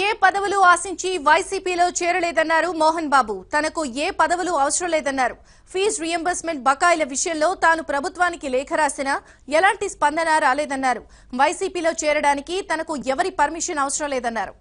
ఏ పదవులు ఆశించి వైసీపీలో చేరలేదన్నారు మోహన్ బాబు. తనకు ఏ పదవులు అవసరం లేదన్నారు. ఫీజు రియంబర్స్మెంట్ బకాయిల విషయంలో తాను ప్రభుత్వానికి లేఖ రాసినా ఎలాంటి స్పందన రాలేదన్నారు. వైసీపీలో చేరడానికి తనకు ఎవరి పర్మిషన్ అవసరం లేదన్నారు.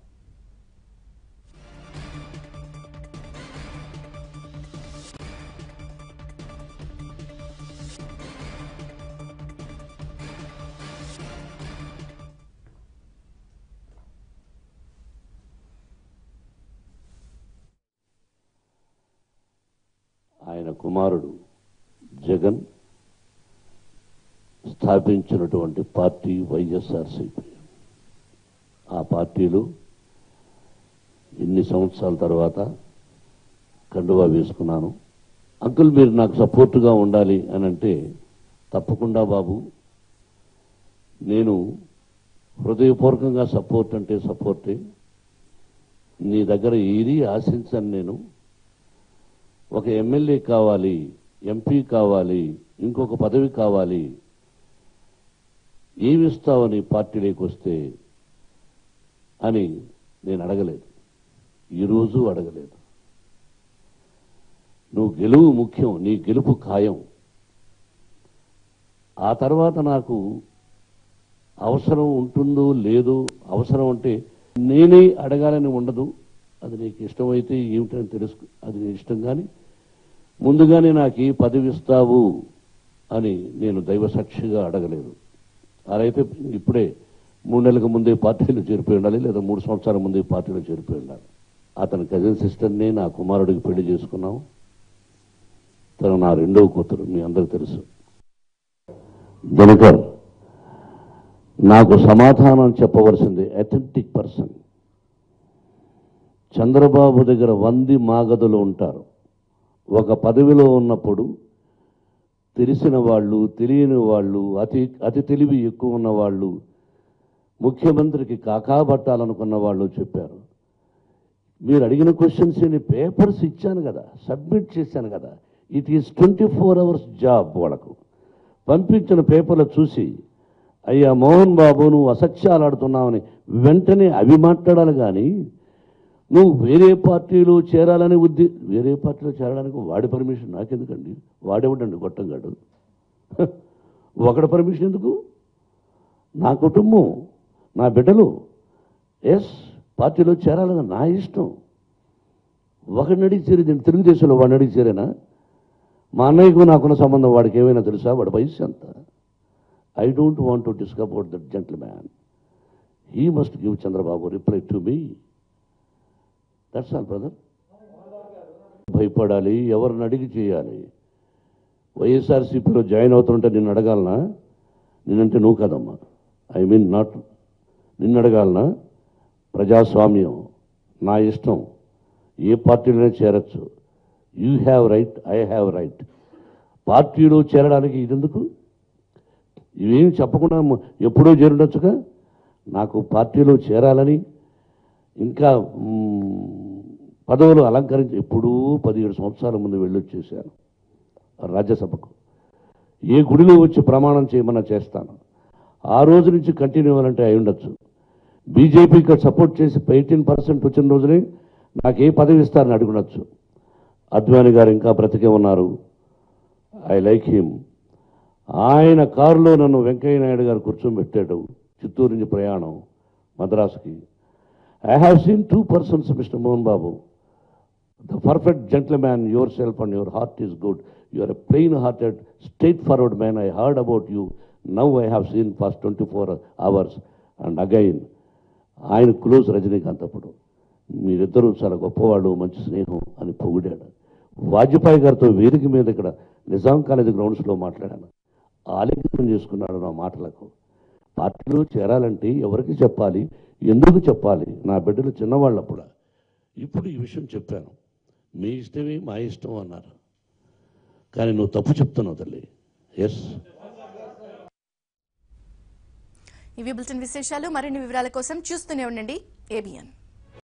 ఆయన కుమారుడు జగన్ స్థాపించినటువంటి పార్టీ వైఎస్ఆర్సీపీ. ఆ పార్టీలో ఇన్ని సంవత్సరాల తర్వాత కండువా వేసుకున్నాను. అంకుల్ మీరు నాకు సపోర్టుగా ఉండాలి అని అంటే తప్పకుండా బాబు, నేను హృదయపూర్వకంగా సపోర్ట్ అంటే సపోర్టే. నీ దగ్గర ఏది ఆశించను. నేను ఒక ఎమ్మెల్యే కావాలి, ఎంపీ కావాలి, ఇంకొక పదవి కావాలి, ఏమిస్తావని పార్టీలోకి వస్తే అని నేను అడగలేదు, ఈరోజు అడగలేదు. నువ్వు గెలువు ముఖ్యం, నీ గెలుపు ఖాయం. ఆ తర్వాత నాకు అవసరం ఉంటుందో లేదో, అవసరం అంటే నేనే అడగాలని ఉండదు. అది నీకు ఇష్టమైతే ఏమిటని తెలుసు, అది నీ ఇష్టం. కానీ ముందుగానే నాకు ఈ పదవి ఇస్తావు అని నేను దైవసాక్షిగా అడగలేదు. అదైతే ఇప్పుడే 3 నెలలకు ముందే పార్టీలో చేరిపోయి ఉండాలి, లేదా 3 సంవత్సరాల ముందే పార్టీలో చేరిపోయి ఉండాలి. అతని కజిన్ సిస్టర్ని నా కుమారుడికి పెళ్లి చేసుకున్నాం. తను నా 2వ కూతురు, మీ అందరికీ తెలుసు. దినకర్ నాకు సమాధానం చెప్పవలసింది అథెంటిక్ పర్సన్. చంద్రబాబు దగ్గర 100 మాగదులు ఉంటారు. ఒక పదవిలో ఉన్నప్పుడు తెలిసిన వాళ్ళు, తెలియని వాళ్ళు, అతి తెలివి ఎక్కువ ఉన్న వాళ్ళు, ముఖ్యమంత్రికి కాకాబట్టాలనుకున్న వాళ్ళు చెప్పారు. మీరు అడిగిన క్వశ్చన్స్ పేపర్స్ ఇచ్చాను కదా, సబ్మిట్ చేశాను కదా. It is 24 hours job. వాళ్ళకు పంపించిన పేపర్లు చూసి అయ్యా మోహన్ బాబు నువ్వు అసత్యాలు ఆడుతున్నావని వెంటనే అవి మాట్లాడాలి. కానీ నువ్వు వేరే పార్టీలో చేరాలని వేరే పార్టీలో చేరడానికి వాడి పర్మిషన్ నాకెందుకండి? వాడేవాడండి గొట్టంగాడు. ఒకటి పర్మిషన్ ఎందుకు? నా కుటుంబం, నా బిడ్డలు పార్టీలో చేరాలని నా ఇష్టం. ఒకడిని అడిగి చేరేది తెలుగుదేశంలో, వాడిని అడిగి చేరేనా? మా అన్నయ్యకు నాకున్న సంబంధం వాడికి ఏమైనా తెలుసా? వాడి వయసు ఎంత? I don't want to discuss about that gentleman. He must give Chandrababu reply to me. That's all brother. భయపడాలి, ఎవరిని అడిగి చేయాలి. వైఎస్ఆర్సీపీలో జాయిన్ అవుతుంటే నిన్ను అడగాలనా? నేనంటే నువ్వు కదమ్మా, ఐ మీన్ నాట్ నిన్ను అడగాలనా? ప్రజాస్వామ్యం, నా ఇష్టం. ఏ పార్టీలోనే చేరచ్చు. You have right, I have right. పార్టీలో చేరడానికి ఇదెందుకు? ఇవేం చెప్పకుండా ఎప్పుడో చేరుండొచ్చుగా. నాకు పార్టీలో చేరాలని, ఇంకా పదవులు అలంకరించి ఎప్పుడూ 17 సంవత్సరాల ముందు వెళ్ళొచ్చేసాను రాజ్యసభకు. ఏ గుడిలో వచ్చి ప్రమాణం చేయమన్నా చేస్తాను. ఆ రోజు నుంచి కంటిన్యూ అవ్వాలంటే అయి ఉండొచ్చు. బీజేపీకి సపోర్ట్ చేసి 18% వచ్చిన రోజునే నాకు ఏ పదవి ఇస్తారని అడుగునొచ్చు. అద్వానీ గారు ఇంకా బ్రతికే ఉన్నారు. I like him. ఆయన కారులో నన్ను వెంకయ్య నాయుడు గారు కూర్చోబెట్టాడు. చిత్తూరు నుంచి ప్రయాణం మద్రాసుకి. I have seen 2 persons, Mr. Mohan Babu. The perfect gentleman, yourself and your heart is good. You are a plain-hearted, straightforward man. I heard about you. Now I have seen past 24 hours. And again, ఆయన close Rajinikanth. అప్పుడు మీరిద్దరూ చాలా గొప్పవాళ్ళు, మంచి స్నేహం అని పొగిడాడు. వాజ్పేయి గారితో వేదిక మీద ఇక్కడ నిజాం కాలేజ్ గ్రౌండ్స్లో మాట్లాడాను. ఆలింగనం చేసుకున్నాడు నా మాటలకు. పార్టీలో చేరాలంటే ఎవరికి చెప్పాలి, ఎందుకు చెప్పాలి? నా బిడ్డలు చిన్నవాళ్ళప్పుడు. ఇప్పుడు ఈ విషయం చెప్పాను. మీ ఇష్టమే మా ఇష్టం అన్నారు. కానీ నువ్వు తప్పు చెప్తున్నావు తల్లి. ఇవి బులెటిన్ విశేషాలు. మరిన్ని వివరాల కోసం చూస్తూనే ఉండండి ABN.